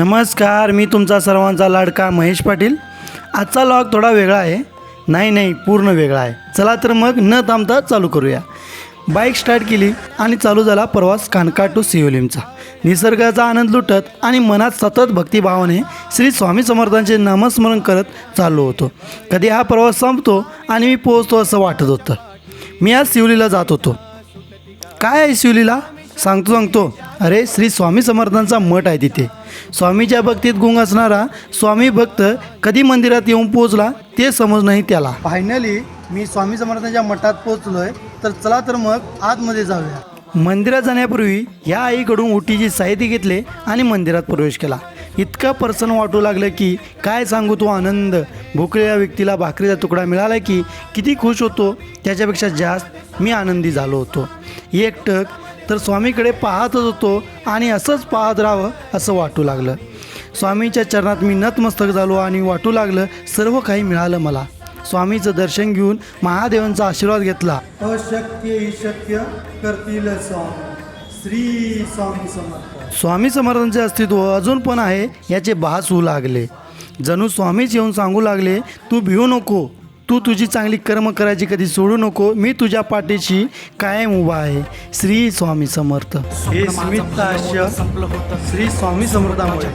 नमस्कार, मी तुमचा सर्वांचा लाडका महेश पाटील. आजचा लॉग थोडा वेगळा आहे. नाही पूर्ण वेगळा आहे. चला तर मग न थांबता चालू करूया. बाईक स्टार्ट केली आणि चालू झाला प्रवास कानका टू सिओलिमचा. निसर्गाचा आनंद लुटत आणि मनात सतत भक्तिभावाने श्री स्वामी समर्थांचे नामस्मरण करत चाललो होतो. कधी हा प्रवास संपतो आणि मी पोहोचतो असं वाटत होतं. मी आज शिवलीला जात होतो. काय आहे शिवलीला? सांगतो. अरे, श्री स्वामी समर्थांचा मठ आहे तिथे. स्वामीच्या भक्तीत गुंग असणारा स्वामी भक्त कधी मंदिरात येऊन पोहोचला ते समज नाही त्याला. फायनली मी स्वामी समर्थांच्या मठात पोहोचलोय. तर चला तर मग आतमध्ये जाऊया. मंदिरात जाण्यापूर्वी या आईकडून ओटीची साहित्य घेतले आणि मंदिरात प्रवेश केला. इतकं प्रसन्न वाटू लागलं की काय सांगू तो आनंद. भुकलेल्या व्यक्तीला भाकरीचा तुकडा मिळाला की किती खुश होतो त्याच्यापेक्षा जास्त मी आनंदी झालो होतो. एकटक तर स्वामीकडे पाहतच होतो आणि असंच पाहत राहावं असं वाटू लागलं. स्वामीच्या चरणात मी नतमस्तक झालो आणि वाटू लागलं सर्व काही मिळालं मला. स्वामीचं दर्शन घेऊन महादेवांचा आशीर्वाद घेतला. अशक्य ही शक्य करतील श्री स्वामी समर्थ. स्वामी समर्थांचे अस्तित्व अजून पण आहे याचे भास होऊ लागले. जणू स्वामीच येऊन सांगू लागले, तू भिवू नको, तू तुझी चांगली कर्म करायची कधी सोडू नको, मी तुझ्या पाठीशी कायम उभा आहे. श्री स्वामी समर्थ. हे स्मित हास्य श्री स्वामी समर्थांमुळे.